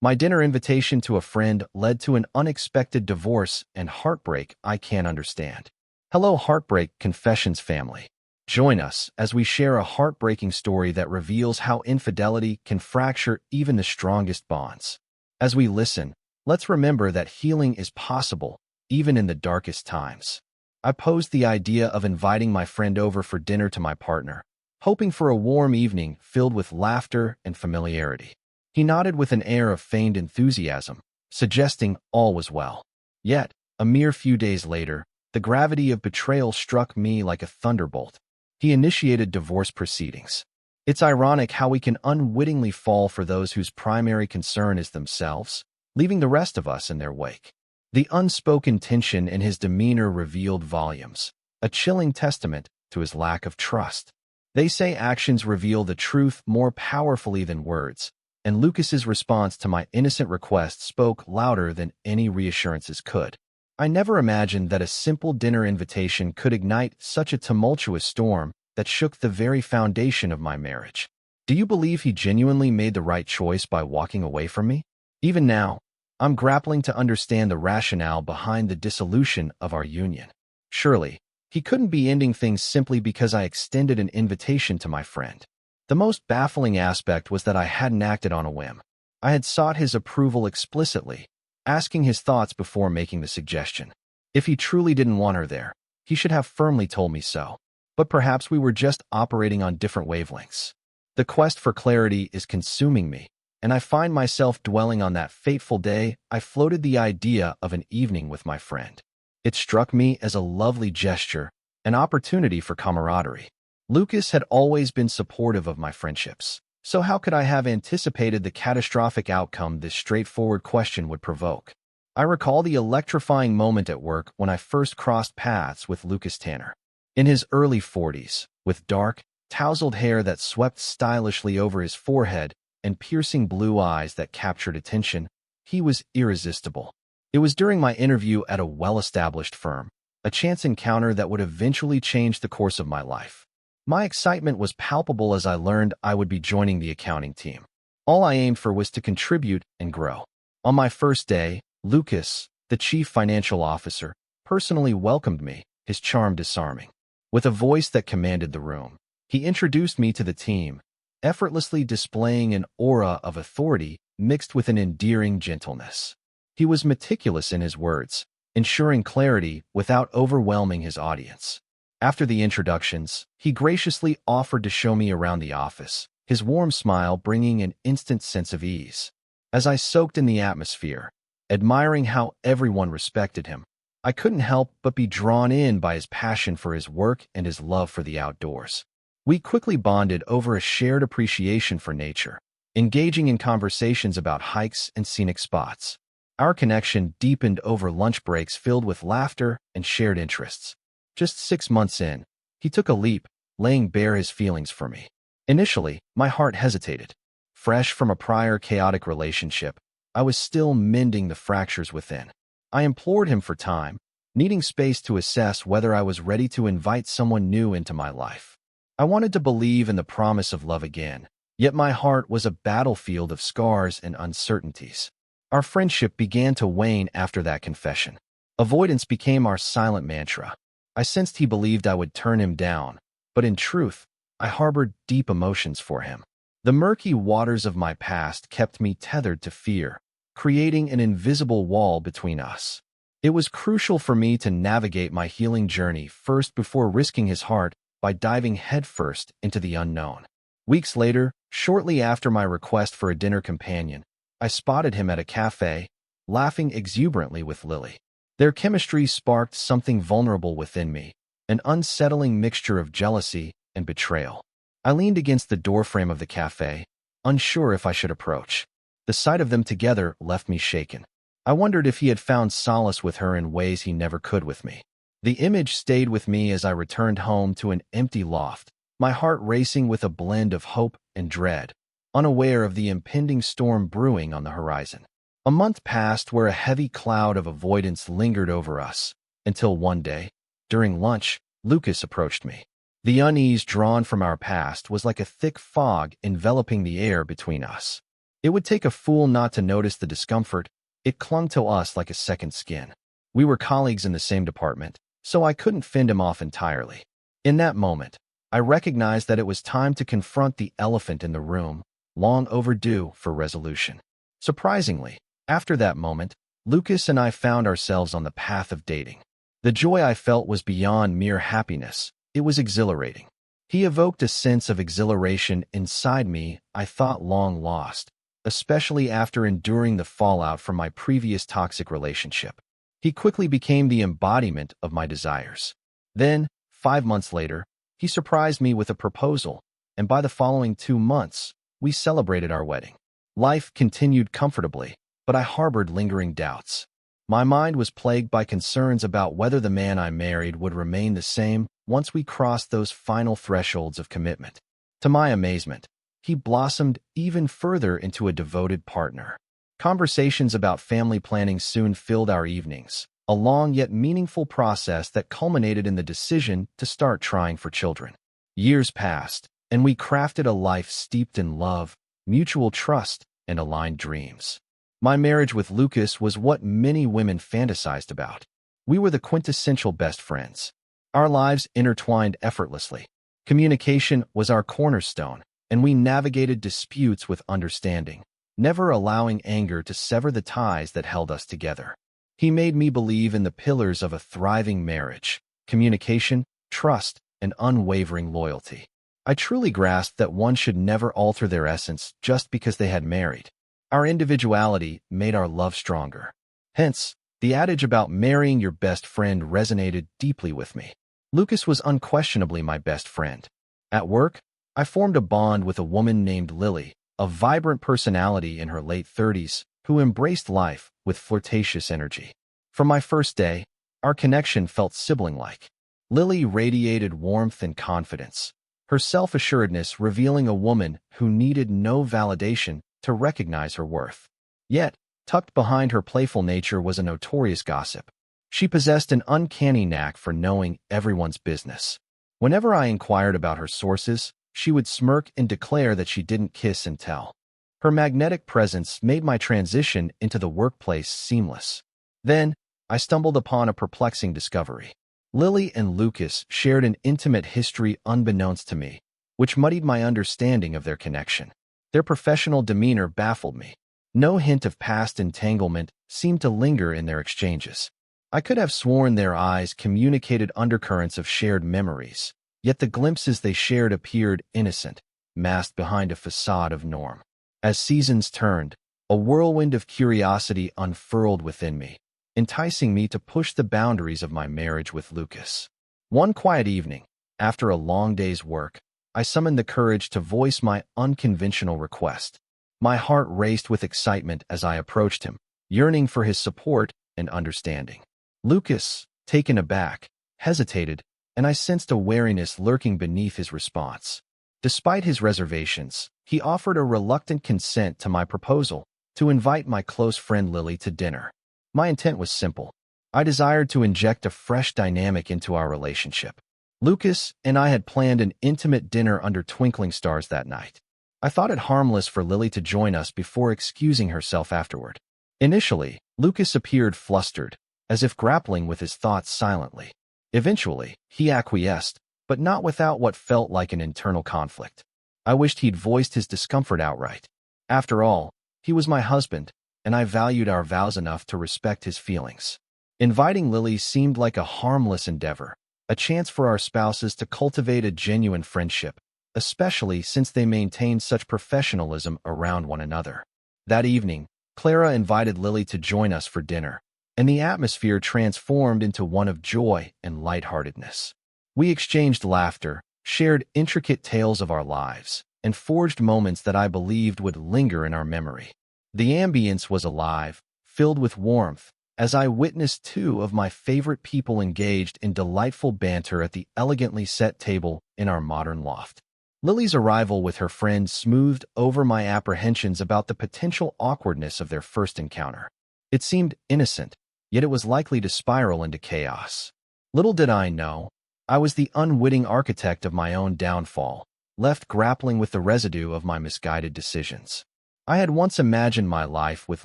My dinner invitation to a friend led to an unexpected divorce and heartbreak I can't understand. Hello, Heartbreak Confessions family. Join us as we share a heartbreaking story that reveals how infidelity can fracture even the strongest bonds. As we listen, let's remember that healing is possible, even in the darkest times. I posed the idea of inviting my friend over for dinner to my partner, hoping for a warm evening filled with laughter and familiarity. He nodded with an air of feigned enthusiasm, suggesting all was well. Yet, a mere few days later, the gravity of betrayal struck me like a thunderbolt. He initiated divorce proceedings. It's ironic how we can unwittingly fall for those whose primary concern is themselves, leaving the rest of us in their wake. The unspoken tension in his demeanor revealed volumes, a chilling testament to his lack of trust. They say actions reveal the truth more powerfully than words, and Lucas's response to my innocent request spoke louder than any reassurances could. I never imagined that a simple dinner invitation could ignite such a tumultuous storm that shook the very foundation of my marriage. Do you believe he genuinely made the right choice by walking away from me? Even now, I'm grappling to understand the rationale behind the dissolution of our union. Surely, he couldn't be ending things simply because I extended an invitation to my friend. The most baffling aspect was that I hadn't acted on a whim. I had sought his approval explicitly, asking his thoughts before making the suggestion. If he truly didn't want her there, he should have firmly told me so. But perhaps we were just operating on different wavelengths. The quest for clarity is consuming me, and I find myself dwelling on that fateful day I floated the idea of an evening with my friend. It struck me as a lovely gesture, an opportunity for camaraderie. Lucas had always been supportive of my friendships, so how could I have anticipated the catastrophic outcome this straightforward question would provoke? I recall the electrifying moment at work when I first crossed paths with Lucas Tanner. In his early 40s, with dark, tousled hair that swept stylishly over his forehead and piercing blue eyes that captured attention, he was irresistible. It was during my interview at a well-established firm, a chance encounter that would eventually change the course of my life. My excitement was palpable as I learned I would be joining the accounting team. All I aimed for was to contribute and grow. On my first day, Lucas, the chief financial officer, personally welcomed me, his charm disarming. With a voice that commanded the room, he introduced me to the team, effortlessly displaying an aura of authority mixed with an endearing gentleness. He was meticulous in his words, ensuring clarity without overwhelming his audience. After the introductions, he graciously offered to show me around the office, his warm smile bringing an instant sense of ease. As I soaked in the atmosphere, admiring how everyone respected him, I couldn't help but be drawn in by his passion for his work and his love for the outdoors. We quickly bonded over a shared appreciation for nature, engaging in conversations about hikes and scenic spots. Our connection deepened over lunch breaks filled with laughter and shared interests. Just 6 months in, he took a leap, laying bare his feelings for me. Initially, my heart hesitated. Fresh from a prior chaotic relationship, I was still mending the fractures within. I implored him for time, needing space to assess whether I was ready to invite someone new into my life. I wanted to believe in the promise of love again, yet my heart was a battlefield of scars and uncertainties. Our friendship began to wane after that confession. Avoidance became our silent mantra. I sensed he believed I would turn him down, but in truth, I harbored deep emotions for him. The murky waters of my past kept me tethered to fear, creating an invisible wall between us. It was crucial for me to navigate my healing journey first before risking his heart by diving headfirst into the unknown. Weeks later, shortly after my request for a dinner companion, I spotted him at a cafe, laughing exuberantly with Lily. Their chemistry sparked something vulnerable within me, an unsettling mixture of jealousy and betrayal. I leaned against the doorframe of the cafe, unsure if I should approach. The sight of them together left me shaken. I wondered if he had found solace with her in ways he never could with me. The image stayed with me as I returned home to an empty loft, my heart racing with a blend of hope and dread, unaware of the impending storm brewing on the horizon. A month passed where a heavy cloud of avoidance lingered over us, until one day, during lunch, Lucas approached me. The unease drawn from our past was like a thick fog enveloping the air between us. It would take a fool not to notice the discomfort. It clung to us like a second skin. We were colleagues in the same department, so I couldn't fend him off entirely. In that moment, I recognized that it was time to confront the elephant in the room, long overdue for resolution. Surprisingly, after that moment, Lucas and I found ourselves on the path of dating. The joy I felt was beyond mere happiness. It was exhilarating. He evoked a sense of exhilaration inside me I thought long lost, especially after enduring the fallout from my previous toxic relationship. He quickly became the embodiment of my desires. Then, 5 months later, he surprised me with a proposal, and by the following 2 months, we celebrated our wedding. Life continued comfortably, but I harbored lingering doubts. My mind was plagued by concerns about whether the man I married would remain the same once we crossed those final thresholds of commitment. To my amazement, he blossomed even further into a devoted partner. Conversations about family planning soon filled our evenings, a long yet meaningful process that culminated in the decision to start trying for children. Years passed, and we crafted a life steeped in love, mutual trust, and aligned dreams. My marriage with Lucas was what many women fantasized about. We were the quintessential best friends. Our lives intertwined effortlessly. Communication was our cornerstone, and we navigated disputes with understanding, never allowing anger to sever the ties that held us together. He made me believe in the pillars of a thriving marriage: communication, trust, and unwavering loyalty. I truly grasped that one should never alter their essence just because they had married. Our individuality made our love stronger. Hence, the adage about marrying your best friend resonated deeply with me. Lucas was unquestionably my best friend. At work, I formed a bond with a woman named Lily, a vibrant personality in her late 30s who embraced life with flirtatious energy. From my first day, our connection felt sibling-like. Lily radiated warmth and confidence, her self-assuredness revealing a woman who needed no validation to recognize her worth. Yet, tucked behind her playful nature was a notorious gossip. She possessed an uncanny knack for knowing everyone's business. Whenever I inquired about her sources, she would smirk and declare that she didn't kiss and tell. Her magnetic presence made my transition into the workplace seamless. Then, I stumbled upon a perplexing discovery. Lily and Lucas shared an intimate history unbeknownst to me, which muddied my understanding of their connection. Their professional demeanor baffled me. No hint of past entanglement seemed to linger in their exchanges. I could have sworn their eyes communicated undercurrents of shared memories, yet the glimpses they shared appeared innocent, masked behind a facade of norm. As seasons turned, a whirlwind of curiosity unfurled within me, enticing me to push the boundaries of my marriage with Lucas. One quiet evening, after a long day's work, I summoned the courage to voice my unconventional request. My heart raced with excitement as I approached him, yearning for his support and understanding. Lucas, taken aback, hesitated, and I sensed a wariness lurking beneath his response. Despite his reservations, he offered a reluctant consent to my proposal to invite my close friend Lily to dinner. My intent was simple. I desired to inject a fresh dynamic into our relationship. Lucas and I had planned an intimate dinner under twinkling stars that night. I thought it harmless for Lily to join us before excusing herself afterward. Initially, Lucas appeared flustered, as if grappling with his thoughts silently. Eventually, he acquiesced, but not without what felt like an internal conflict. I wished he'd voiced his discomfort outright. After all, he was my husband, and I valued our vows enough to respect his feelings. Inviting Lily seemed like a harmless endeavor, a chance for our spouses to cultivate a genuine friendship, especially since they maintained such professionalism around one another. That evening, Clara invited Lily to join us for dinner, and the atmosphere transformed into one of joy and lightheartedness. We exchanged laughter, shared intricate tales of our lives, and forged moments that I believed would linger in our memory. The ambience was alive, filled with warmth, as I witnessed two of my favorite people engaged in delightful banter at the elegantly set table in our modern loft. Lily's arrival with her friend smoothed over my apprehensions about the potential awkwardness of their first encounter. It seemed innocent, yet it was likely to spiral into chaos. Little did I know, I was the unwitting architect of my own downfall, left grappling with the residue of my misguided decisions. I had once imagined my life with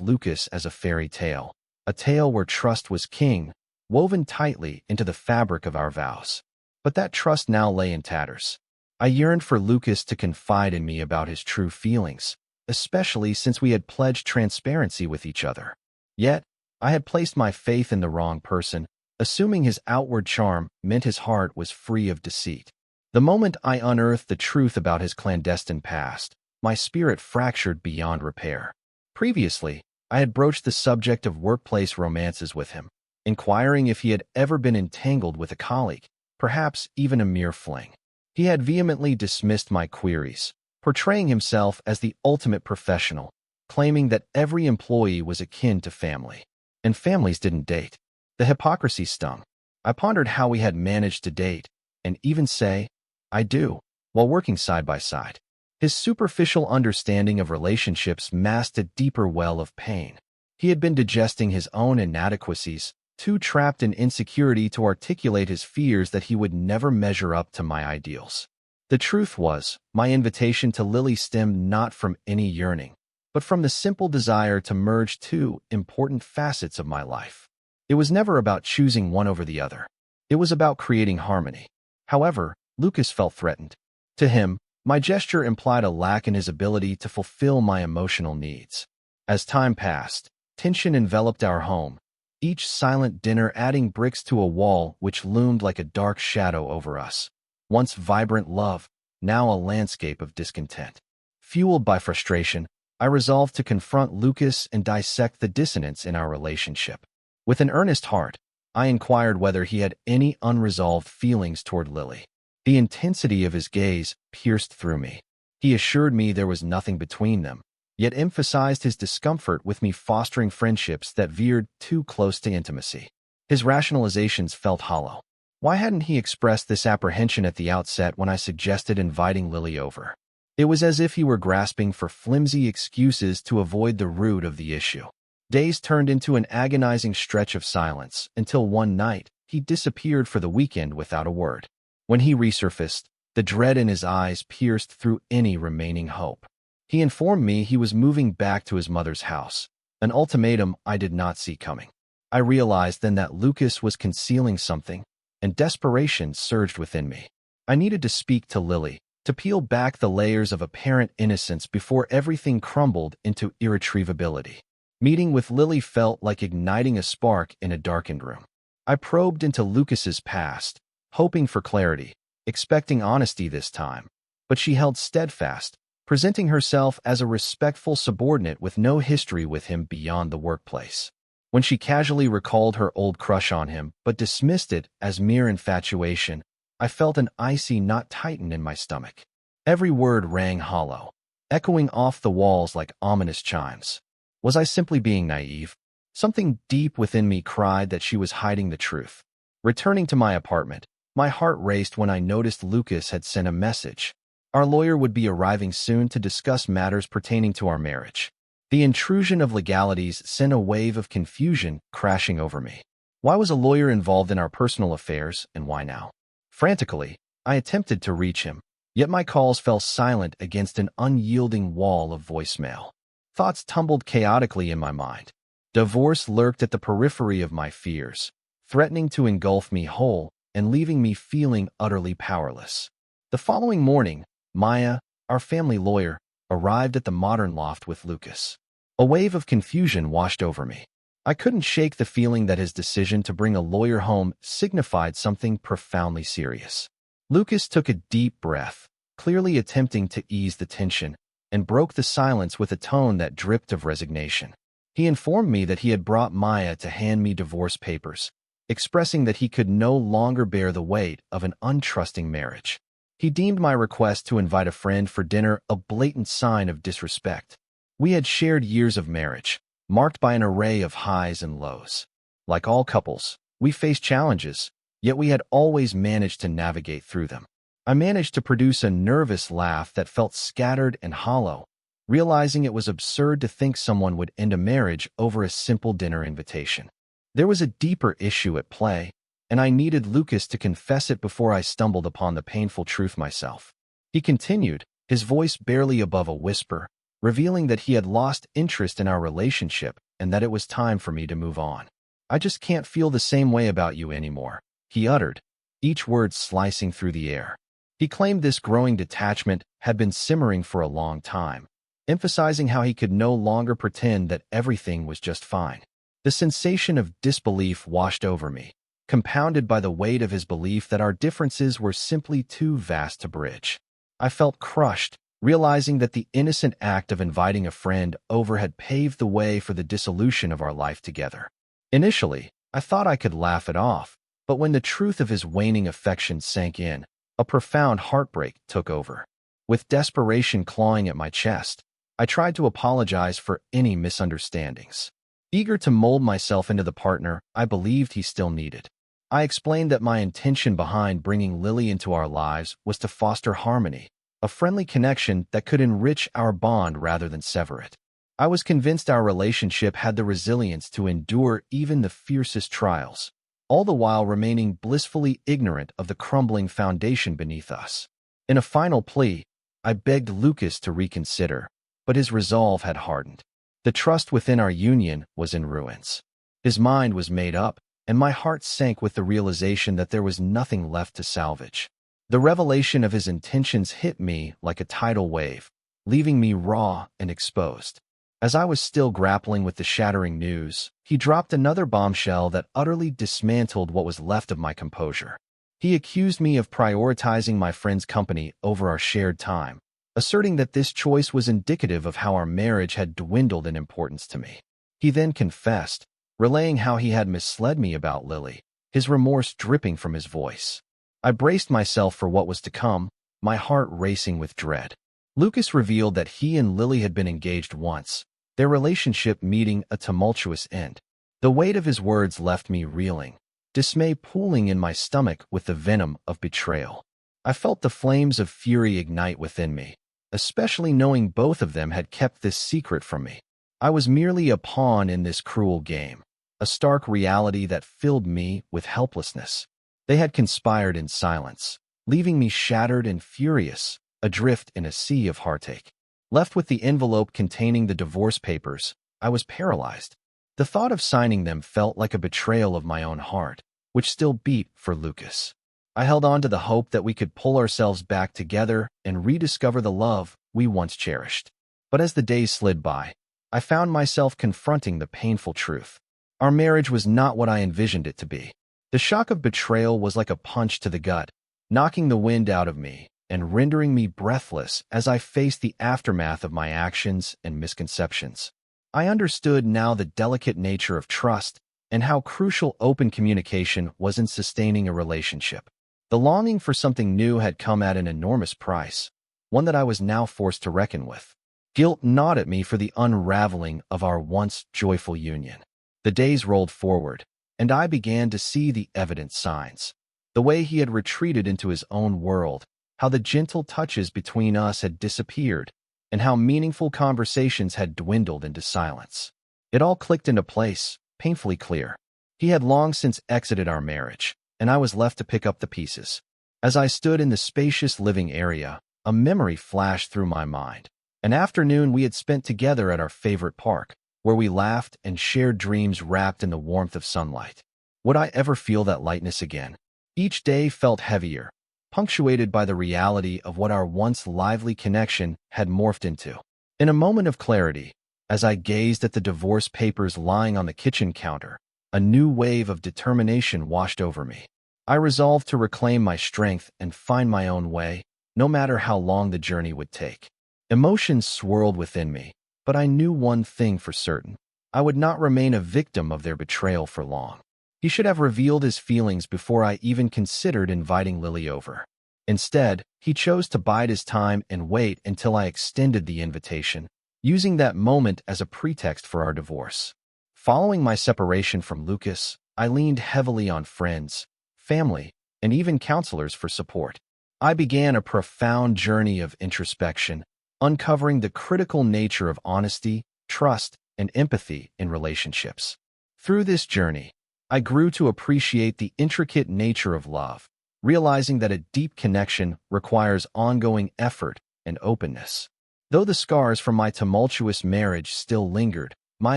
Lucas as a fairy tale, a tale where trust was king, woven tightly into the fabric of our vows. But that trust now lay in tatters. I yearned for Lucas to confide in me about his true feelings, especially since we had pledged transparency with each other. Yet, I had placed my faith in the wrong person, assuming his outward charm meant his heart was free of deceit. The moment I unearthed the truth about his clandestine past, my spirit fractured beyond repair. Previously, I had broached the subject of workplace romances with him, inquiring if he had ever been entangled with a colleague, perhaps even a mere fling. He had vehemently dismissed my queries, portraying himself as the ultimate professional, claiming that every employee was akin to family. And families didn't date. The hypocrisy stung. I pondered how we had managed to date, and even say, "I do," while working side by side. His superficial understanding of relationships masked a deeper well of pain. He had been digesting his own inadequacies, too trapped in insecurity to articulate his fears that he would never measure up to my ideals. The truth was, my invitation to Lily stemmed not from any yearning, but from the simple desire to merge two important facets of my life. It was never about choosing one over the other. It was about creating harmony. However, Lucas felt threatened. To him, my gesture implied a lack in his ability to fulfill my emotional needs. As time passed, tension enveloped our home, each silent dinner adding bricks to a wall which loomed like a dark shadow over us. Once vibrant love, now a landscape of discontent. Fueled by frustration, I resolved to confront Lucas and dissect the dissonance in our relationship. With an earnest heart, I inquired whether he had any unresolved feelings toward Lily. The intensity of his gaze pierced through me. He assured me there was nothing between them, yet emphasized his discomfort with me fostering friendships that veered too close to intimacy. His rationalizations felt hollow. Why hadn't he expressed this apprehension at the outset when I suggested inviting Lily over? It was as if he were grasping for flimsy excuses to avoid the root of the issue. Days turned into an agonizing stretch of silence until one night he disappeared for the weekend without a word. When he resurfaced, the dread in his eyes pierced through any remaining hope. He informed me he was moving back to his mother's house, an ultimatum I did not see coming. I realized then that Lucas was concealing something, and desperation surged within me. I needed to speak to Lily, to peel back the layers of apparent innocence before everything crumbled into irretrievability. Meeting with Lily felt like igniting a spark in a darkened room. I probed into Lucas's past, hoping for clarity, expecting honesty this time, but she held steadfast, presenting herself as a respectful subordinate with no history with him beyond the workplace. When she casually recalled her old crush on him but dismissed it as mere infatuation, I felt an icy knot tighten in my stomach. Every word rang hollow, echoing off the walls like ominous chimes. Was I simply being naive? Something deep within me cried that she was hiding the truth. Returning to my apartment, my heart raced when I noticed Lucas had sent a message. Our lawyer would be arriving soon to discuss matters pertaining to our marriage. The intrusion of legalities sent a wave of confusion crashing over me. Why was a lawyer involved in our personal affairs, and why now? Frantically, I attempted to reach him, yet my calls fell silent against an unyielding wall of voicemail. Thoughts tumbled chaotically in my mind. Divorce lurked at the periphery of my fears, threatening to engulf me whole and leaving me feeling utterly powerless. The following morning, Maya, our family lawyer, arrived at the modern loft with Lucas. A wave of confusion washed over me. I couldn't shake the feeling that his decision to bring a lawyer home signified something profoundly serious. Lucas took a deep breath, clearly attempting to ease the tension, and broke the silence with a tone that dripped of resignation. He informed me that he had brought Maya to hand me divorce papers, expressing that he could no longer bear the weight of an untrusting marriage. He deemed my request to invite a friend for dinner a blatant sign of disrespect. We had shared years of marriage, marked by an array of highs and lows. Like all couples, we faced challenges, yet we had always managed to navigate through them. I managed to produce a nervous laugh that felt scattered and hollow, realizing it was absurd to think someone would end a marriage over a simple dinner invitation. There was a deeper issue at play, and I needed Lucas to confess it before I stumbled upon the painful truth myself. He continued, his voice barely above a whisper, revealing that he had lost interest in our relationship and that it was time for me to move on. "I just can't feel the same way about you anymore," he uttered, each word slicing through the air. He claimed this growing detachment had been simmering for a long time, emphasizing how he could no longer pretend that everything was just fine. The sensation of disbelief washed over me, compounded by the weight of his belief that our differences were simply too vast to bridge. I felt crushed, realizing that the innocent act of inviting a friend over had paved the way for the dissolution of our life together. Initially, I thought I could laugh it off, but when the truth of his waning affection sank in, a profound heartbreak took over. With desperation clawing at my chest, I tried to apologize for any misunderstandings, eager to mold myself into the partner I believed he still needed. I explained that my intention behind bringing Lily into our lives was to foster harmony, a friendly connection that could enrich our bond rather than sever it. I was convinced our relationship had the resilience to endure even the fiercest trials, all the while remaining blissfully ignorant of the crumbling foundation beneath us. In a final plea, I begged Lucas to reconsider, but his resolve had hardened. The trust within our union was in ruins. His mind was made up, and my heart sank with the realization that there was nothing left to salvage. The revelation of his intentions hit me like a tidal wave, leaving me raw and exposed. As I was still grappling with the shattering news, he dropped another bombshell that utterly dismantled what was left of my composure. He accused me of prioritizing my friend's company over our shared time, asserting that this choice was indicative of how our marriage had dwindled in importance to me. He then confessed, relaying how he had misled me about Lily, his remorse dripping from his voice. I braced myself for what was to come, my heart racing with dread. Lucas revealed that he and Lily had been engaged once, their relationship meeting a tumultuous end. The weight of his words left me reeling, dismay pooling in my stomach with the venom of betrayal. I felt the flames of fury ignite within me, especially knowing both of them had kept this secret from me. I was merely a pawn in this cruel game, a stark reality that filled me with helplessness. They had conspired in silence, leaving me shattered and furious, adrift in a sea of heartache. Left with the envelope containing the divorce papers, I was paralyzed. The thought of signing them felt like a betrayal of my own heart, which still beat for Lucas. I held on to the hope that we could pull ourselves back together and rediscover the love we once cherished. But as the days slid by, I found myself confronting the painful truth. Our marriage was not what I envisioned it to be. The shock of betrayal was like a punch to the gut, knocking the wind out of me and rendering me breathless as I faced the aftermath of my actions and misconceptions. I understood now the delicate nature of trust and how crucial open communication was in sustaining a relationship. The longing for something new had come at an enormous price, one that I was now forced to reckon with. Guilt gnawed at me for the unraveling of our once joyful union. The days rolled forward, and I began to see the evident signs. The way he had retreated into his own world, how the gentle touches between us had disappeared, and how meaningful conversations had dwindled into silence. It all clicked into place, painfully clear. He had long since exited our marriage, and I was left to pick up the pieces. As I stood in the spacious living area, a memory flashed through my mind. An afternoon we had spent together at our favorite park, where we laughed and shared dreams wrapped in the warmth of sunlight. Would I ever feel that lightness again? Each day felt heavier, punctuated by the reality of what our once lively connection had morphed into. In a moment of clarity, as I gazed at the divorce papers lying on the kitchen counter, a new wave of determination washed over me. I resolved to reclaim my strength and find my own way, no matter how long the journey would take. Emotions swirled within me, but I knew one thing for certain. I would not remain a victim of their betrayal for long. He should have revealed his feelings before I even considered inviting Lily over. Instead, he chose to bide his time and wait until I extended the invitation, using that moment as a pretext for our divorce. Following my separation from Lucas, I leaned heavily on friends, family, and even counselors for support. I began a profound journey of introspection, uncovering the critical nature of honesty, trust, and empathy in relationships. Through this journey, I grew to appreciate the intricate nature of love, realizing that a deep connection requires ongoing effort and openness. Though the scars from my tumultuous marriage still lingered, my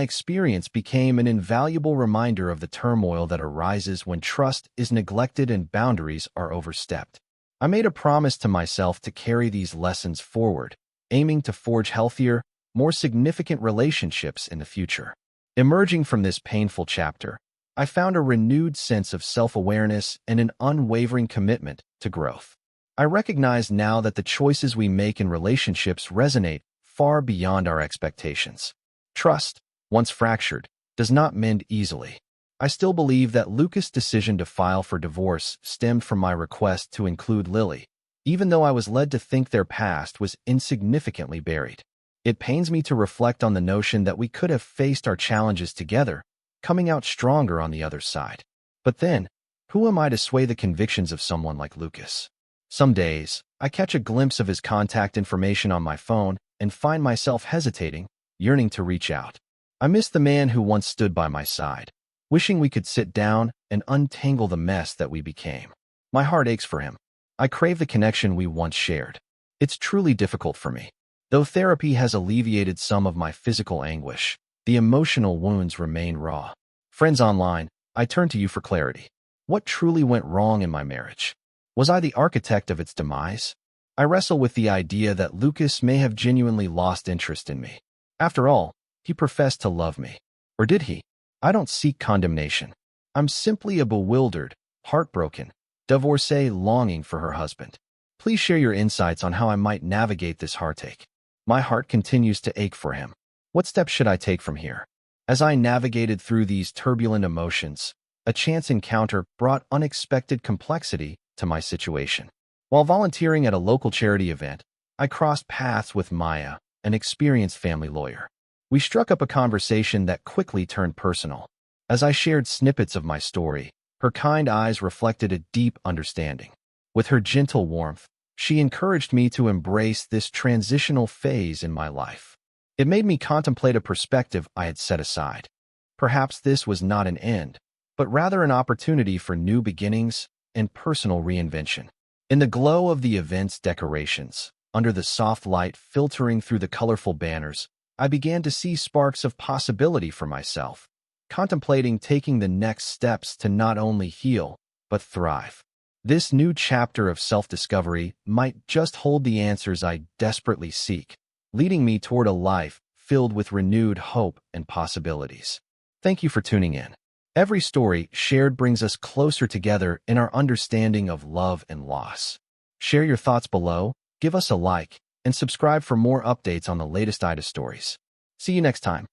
experience became an invaluable reminder of the turmoil that arises when trust is neglected and boundaries are overstepped. I made a promise to myself to carry these lessons forward, aiming to forge healthier, more significant relationships in the future. Emerging from this painful chapter, I found a renewed sense of self-awareness and an unwavering commitment to growth. I recognize now that the choices we make in relationships resonate far beyond our expectations. Trust, once fractured, does not mend easily. I still believe that Lucas' decision to file for divorce stemmed from my request to include Lily, even though I was led to think their past was insignificantly buried. It pains me to reflect on the notion that we could have faced our challenges together, coming out stronger on the other side. But then, who am I to sway the convictions of someone like Lucas? Some days, I catch a glimpse of his contact information on my phone and find myself hesitating, yearning to reach out. I miss the man who once stood by my side, wishing we could sit down and untangle the mess that we became. My heart aches for him. I crave the connection we once shared. It's truly difficult for me. Though therapy has alleviated some of my physical anguish, the emotional wounds remain raw. Friends online, I turn to you for clarity. What truly went wrong in my marriage? Was I the architect of its demise? I wrestle with the idea that Lucas may have genuinely lost interest in me. After all, he professed to love me. Or did he? I don't seek condemnation. I'm simply a bewildered, heartbroken divorcee longing for her husband. Please share your insights on how I might navigate this heartache. My heart continues to ache for him. What steps should I take from here? As I navigated through these turbulent emotions, a chance encounter brought unexpected complexity to my situation. While volunteering at a local charity event, I crossed paths with Maya, an experienced family lawyer. We struck up a conversation that quickly turned personal. As I shared snippets of my story, her kind eyes reflected a deep understanding. With her gentle warmth, she encouraged me to embrace this transitional phase in my life. It made me contemplate a perspective I had set aside. Perhaps this was not an end, but rather an opportunity for new beginnings and personal reinvention. In the glow of the event's decorations, under the soft light filtering through the colorful banners, I began to see sparks of possibility for myself, contemplating taking the next steps to not only heal, but thrive. This new chapter of self-discovery might just hold the answers I desperately seek, leading me toward a life filled with renewed hope and possibilities. Thank you for tuning in. Every story shared brings us closer together in our understanding of love and loss. Share your thoughts below, give us a like, and subscribe for more updates on the latest IDA stories. See you next time.